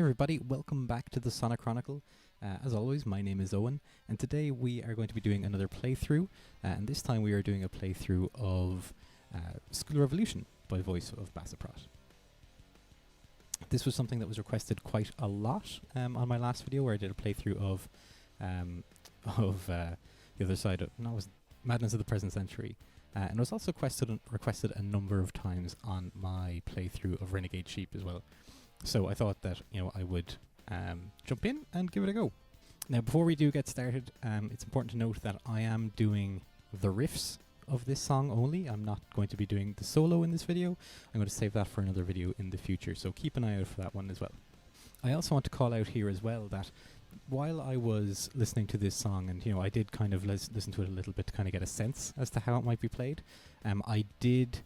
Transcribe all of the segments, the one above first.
everybody, welcome back to the Sonic Chronicle. As always, my name is Owen, and today we are going to be doing another playthrough, and this time we are doing a playthrough of School Revolution by voice of Baceprot. This was something that was requested quite a lot on my last video, where I did a playthrough of the other side of, no, it was Madness of the Present Century, and it was also requested a number of times on my playthrough of Renegade Sheep as well. So I thought that I would jump in and give it a go. Now, before we do get started, it's important to note that I am doing the riffs of this song only. I'm not going to be doing the solo in this video. I'm going to save that for another video in the future, so keep an eye out for that one as well. I also want to call out here as well that while I was listening to this song, and I did kind of listen to it a little bit to kind of get a sense as to how it might be played, I did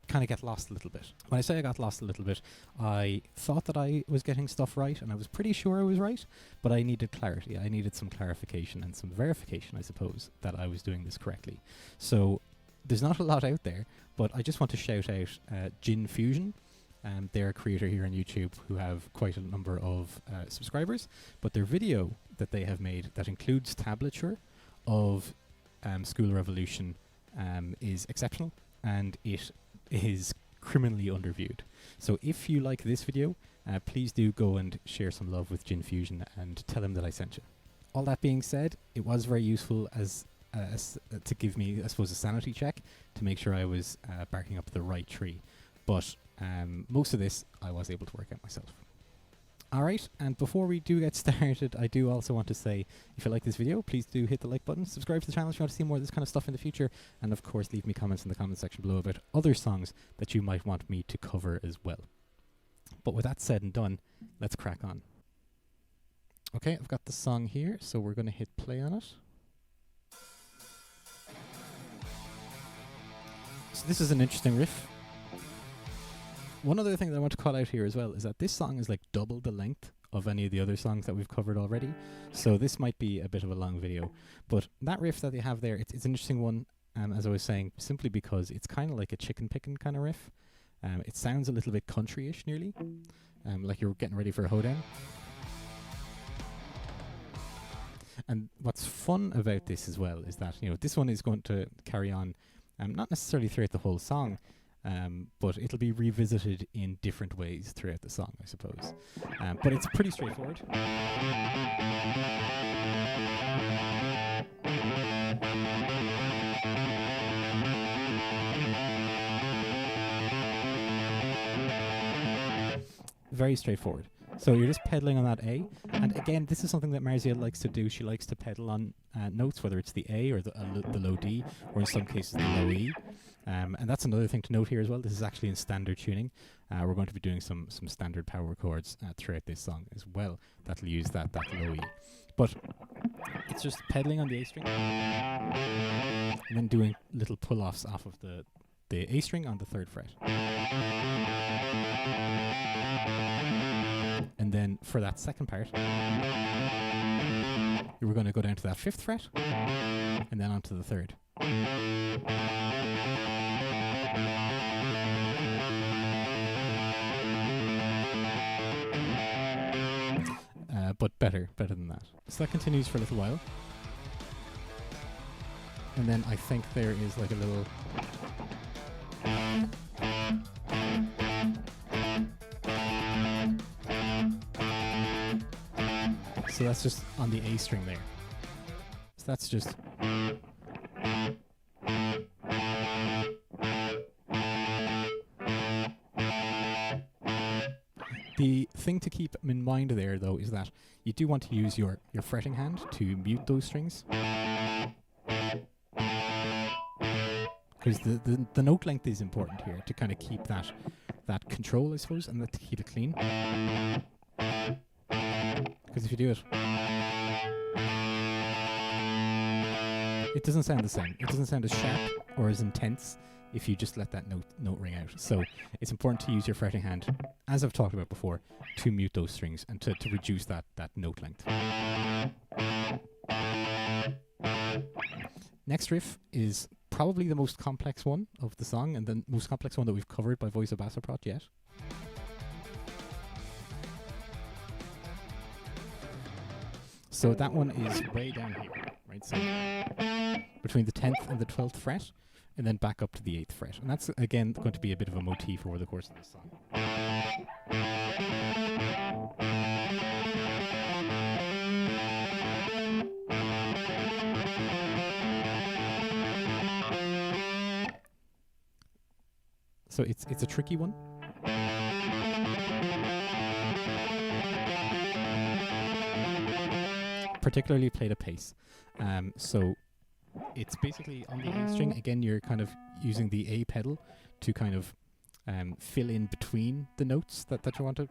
kind of get lost a little bit. When I say I got lost a little bit, I thought that I was getting stuff right, and I was pretty sure I was right, but I needed clarity. I needed some clarification and some verification, I suppose, that I was doing this correctly. So there's not a lot out there, but I just want to shout out Gin Fusion. They're a creator here on YouTube who have quite a number of subscribers, but their video that they have made that includes tablature of School Revolution is exceptional, and it is criminally underviewed. So if you like this video, please do go and share some love with Gin Fusion and tell him that I sent you. All that being said, it was very useful as to give me, I suppose, a sanity check to make sure I was barking up the right tree. But most of this I was able to work out myself. Alright, and before we do get started, I do also want to say, if you like this video, please do hit the like button, subscribe to the channel if you want to see more of this kind of stuff in the future, and of course leave me comments in the comment section below about other songs that you might want me to cover as well. But with that said and done, let's crack on. Okay, I've got the song here, so we're going to hit play on it. So this is an interesting riff. One other thing that I want to call out here as well is that this song is like double the length of any of the other songs that we've covered already, so this might be a bit of a long video. But that riff that they have there, it's an interesting one, as I was saying, simply because it's kind of like a chicken picking kind of riff. It sounds a little bit country-ish nearly, like you're getting ready for a hoedown. And what's fun about this as well is that this one is going to carry on, not necessarily throughout the whole song, but it'll be revisited in different ways throughout the song, I suppose. But it's pretty straightforward. Very straightforward. So you're just pedaling on that A, and again, this is something that Marzia likes to do. She likes to pedal on notes, whether it's the A or the low D, or in some cases the low E. And that's another thing to note here as well. This is actually in standard tuning. We're going to be doing some standard power chords throughout this song as well that'll use that low E. But it's just pedaling on the A string and then doing little pull-offs off of the A string on the 3rd fret. And then for that second part, you were going to go down to that 5th fret and then onto the 3rd. But better than that. So that continues for a little while. And then I think there is like a little... So that's just on the A string there. So that's just... The thing to keep in mind there, though, is that you do want to use your fretting hand to mute those strings. Because the note length is important here to kind of keep that control, I suppose, and to keep it clean. Because if you do it, it doesn't sound the same. It doesn't sound as sharp or as intense if you just let that note ring out. So it's important to use your fretting hand, as I've talked about before, to mute those strings and to reduce that note length. Next riff is probably the most complex one of the song, and the most complex one that we've covered by voice of Baceprot yet. So that one is way down here, right? So between the 10th and the 12th fret, and then back up to the 8th fret. And that's, again, going to be a bit of a motif over the course of this song. So it's a tricky one. Particularly played at pace. So it's basically on the A string. Again, you're kind of using the A pedal to kind of fill in between the notes that you want to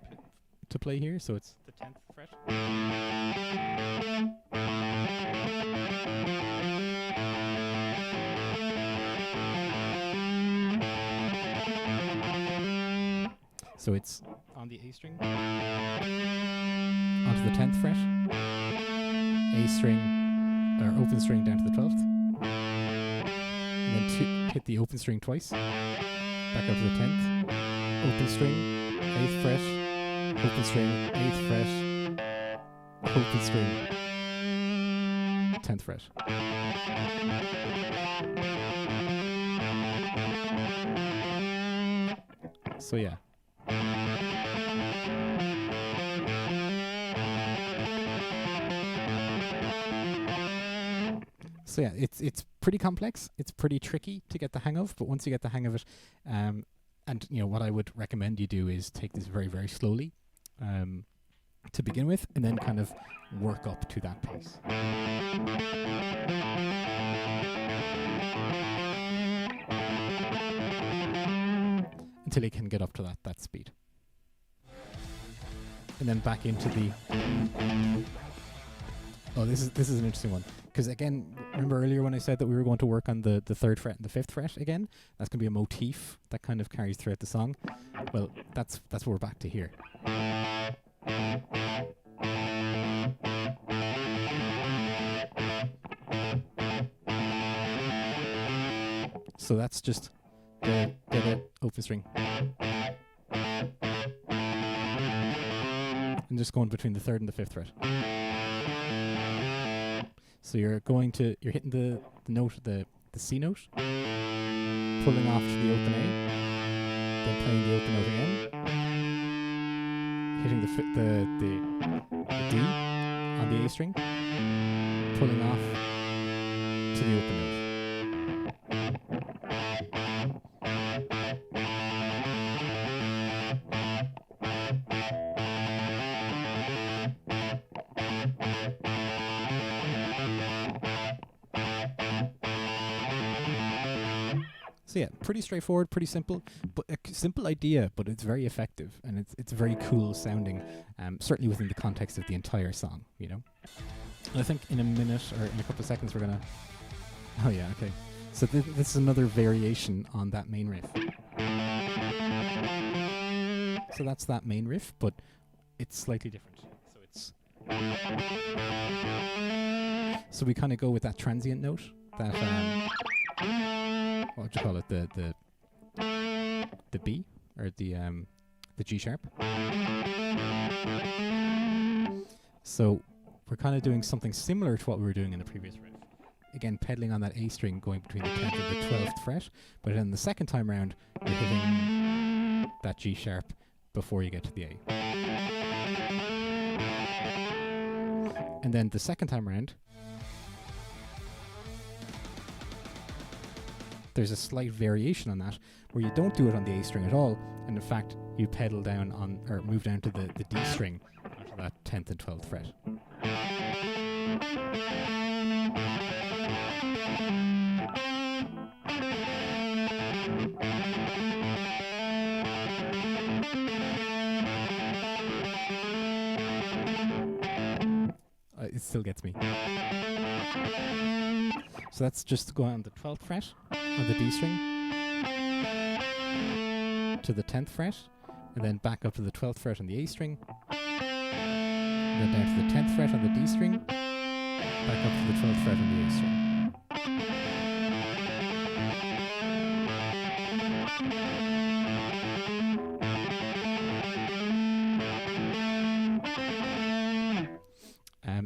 play here. So it's the 10th fret. So it's on the A string, onto the 10th fret, A string, or open string down to the 12th, and then hit the open string twice, back up to the 10th, open string, 8th fret, open string, 8th fret, open string, 10th fret. So yeah. So yeah, it's pretty complex. It's pretty tricky to get the hang of, but once you get the hang of it, and you know what I would recommend you do is take this very, very slowly to begin with, and then kind of work up to that pace. Until you can get up to that speed. And then back into the... Oh, this is an interesting one. Because again, remember earlier when I said that we were going to work on the 3rd fret and the 5th fret again? That's going to be a motif that kind of carries throughout the song. Well, that's what we're back to here. So that's just the open string. And just going between the 3rd and the 5th fret. So you're hitting the note, the C note, pulling off to the open A, then playing the open note again, hitting the D on the A string, pulling off to the open note. So yeah, pretty straightforward, pretty simple, but a simple idea, but it's very effective and it's very cool sounding, certainly within the context of the entire song, you know. And I think in a minute or in a couple of seconds we're gonna. Oh yeah, okay. So this is another variation on that main riff. So that's that main riff, but it's slightly different. So we kind of go with that transient note, that what would you call it? The B or the G sharp. So we're kind of doing something similar to what we were doing in the previous riff. Again, pedaling on that A string, going between the 10th and the 12th fret. But then the second time round, you're hitting that G sharp before you get to the A. And then the second time round, there's a slight variation on that, where you don't do it on the A string at all, and in fact, you pedal down on, or move down to the D string onto that 10th and 12th fret. It still gets me. So that's just going on the 12th fret on the D string to the 10th fret, and then back up to the 12th fret on the A string, and then down to the 10th fret on the D string, back up to the 12th fret on the A string.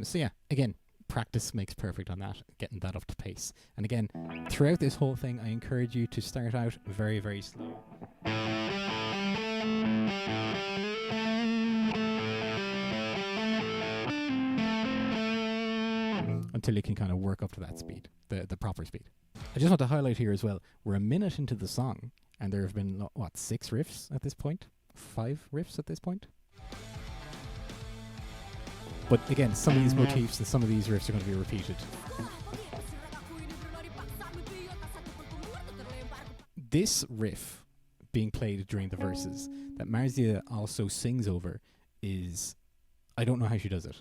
So yeah, again, practice makes perfect on that, getting that up to pace. And again, throughout this whole thing, I encourage you to start out very, very slow. Until you can kind of work up to that speed, the proper speed. I just want to highlight here as well, we're a minute into the song, and there have been, 6 riffs at this point? 5 riffs at this point? But again, some of these motifs and some of these riffs are going to be repeated. This riff being played during the verses that Marzia also sings over is... I don't know how she does it.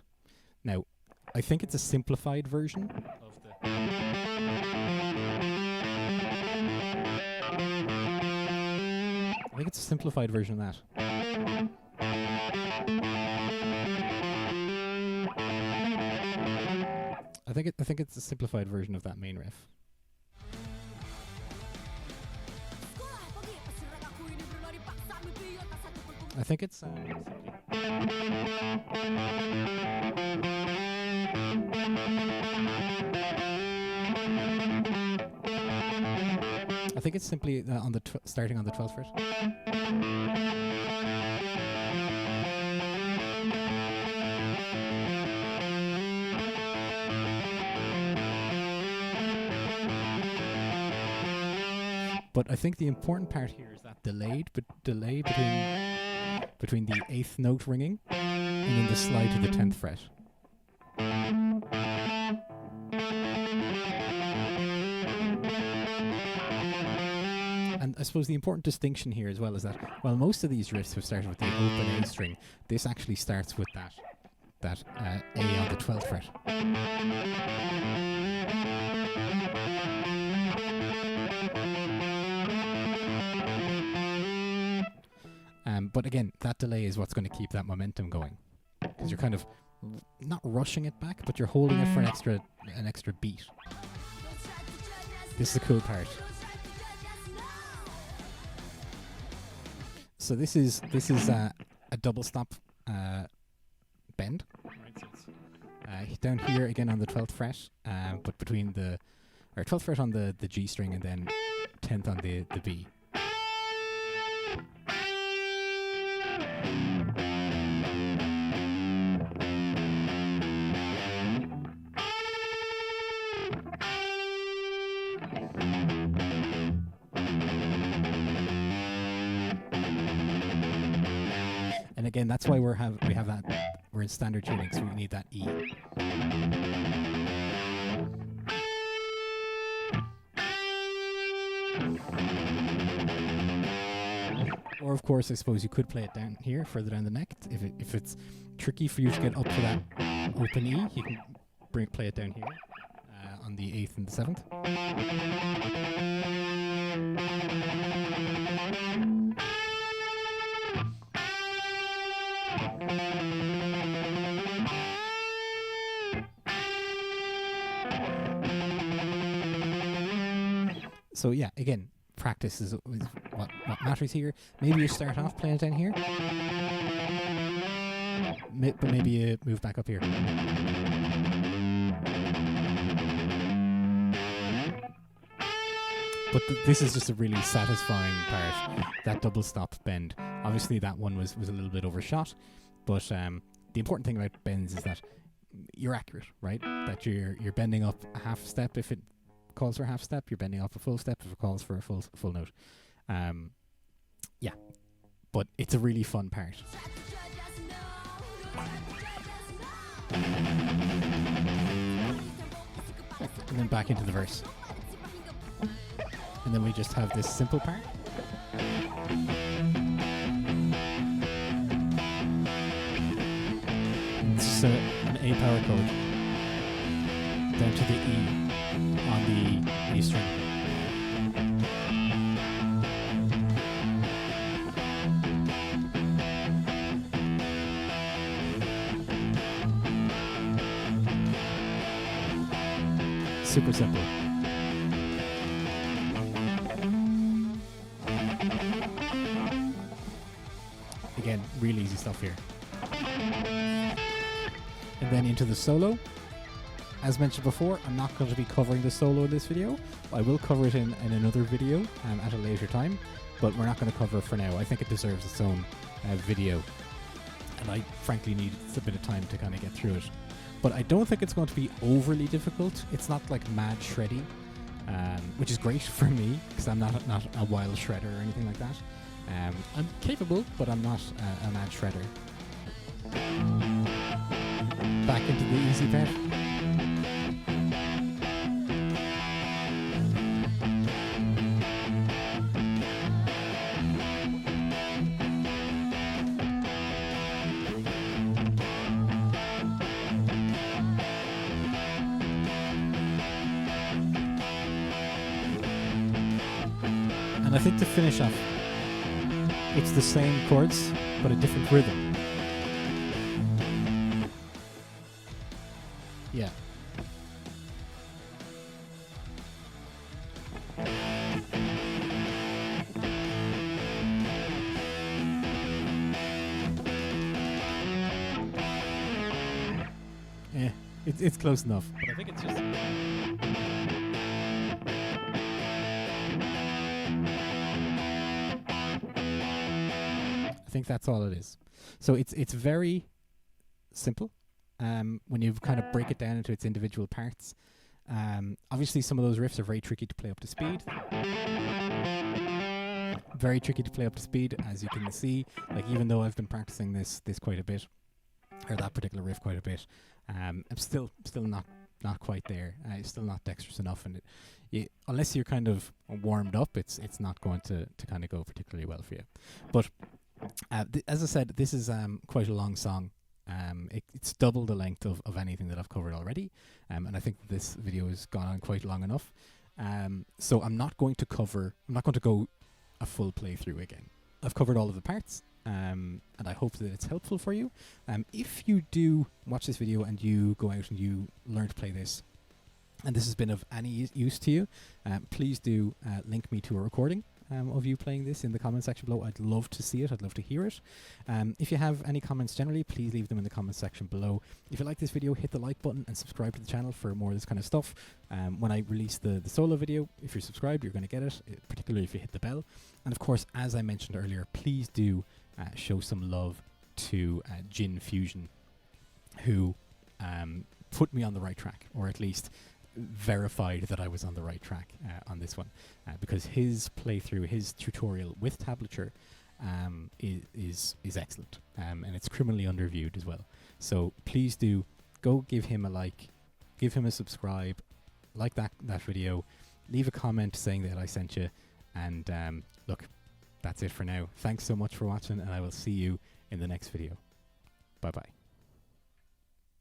Now, I think it's a simplified version of the... I think it's a simplified version of that. I think it's a simplified version of that main riff. I think it's I think it's simply on the starting on the 12th fret. But I think the important part here is that delay between the 8th note ringing and then the slide to the 10th fret. And I suppose the important distinction here as well is that while most of these riffs have started with the open A string, this actually starts with that A on the 12th fret. But again, that delay is what's going to keep that momentum going, because you're kind of not rushing it back, but you're holding it for an extra beat. This is the cool part. So this is a double stop bend. Right, so it's, down here again on the 12th fret, but between 12th fret on the G string and then 10th on the B. And again, that's why we have that. We're in standard tuning, so we need that E. Or of course, I suppose you could play it down here, further down the neck. If it's tricky for you to get up to that open E, you can play it down here on the 8th and the 7th. So yeah, again, practice is what matters here. Maybe you start off playing it down here, but maybe you move back up here. But this is just a really satisfying part, that double stop bend. Obviously that one was a little bit overshot, but the important thing about bends is that you're accurate, right? That you're bending up a half step if it calls for a half step, you're bending up a full step if it calls for a full note. Yeah, but it's a really fun part. And then back into the verse. And then we just have this simple part. It's just an A power chord down to the E on the A string. Super simple. Again, really easy stuff here. and then into the solo. As mentioned before, I'm not going to be covering the solo in this video. I will cover it in another video at a later time, but we're not going to cover it for now. I think it deserves its own video, and I frankly need a bit of time to kind of get through it. But I don't think it's going to be overly difficult. It's not like mad shreddy, which is great for me because I'm not a wild shredder or anything like that. I'm capable, but I'm not a mad shredder. Back into the easy bit. And I think to finish off, it's the same chords, but a different rhythm. Yeah. Yeah, it's close enough, but I think it's just... I think that's all it is. So it's very simple when you kind of break it down into its individual parts. Obviously some of those riffs are very tricky to play up to speed. Very tricky to play up to speed, as you can see. Like, even though I've been practicing this quite a bit, or that particular riff quite a bit, I'm still not quite there. It's still not dexterous enough, and unless you're kind of warmed up, it's not going to kind of go particularly well for you. But as I said, this is quite a long song. It's double the length of anything that I've covered already, and I think this video has gone on quite long enough. So I'm not going to go a full playthrough again. I've covered all of the parts, and I hope that it's helpful for you. If you do watch this video and you go out and you learn to play this, and this has been of any use to you, please do link me to a recording of you playing this in the comment section below. I'd love to see it. I'd love to hear it. If you have any comments generally, please leave them in the comment section below. If you like this video, hit the like button and subscribe to the channel for more of this kind of stuff. When I release the solo video, if you're subscribed, you're going to get it, particularly if you hit the bell. And of course, as I mentioned earlier, please do show some love to Jin Fusion, who put me on the right track, or at least verified that I was on the right track on this one, because his playthrough, his tutorial with tablature is excellent, and it's criminally underviewed as well. So please do go give him a like, give him a subscribe, like that video, leave a comment saying that I sent you, and look, that's it for now. Thanks so much for watching, and I will see you in the next video. Bye bye.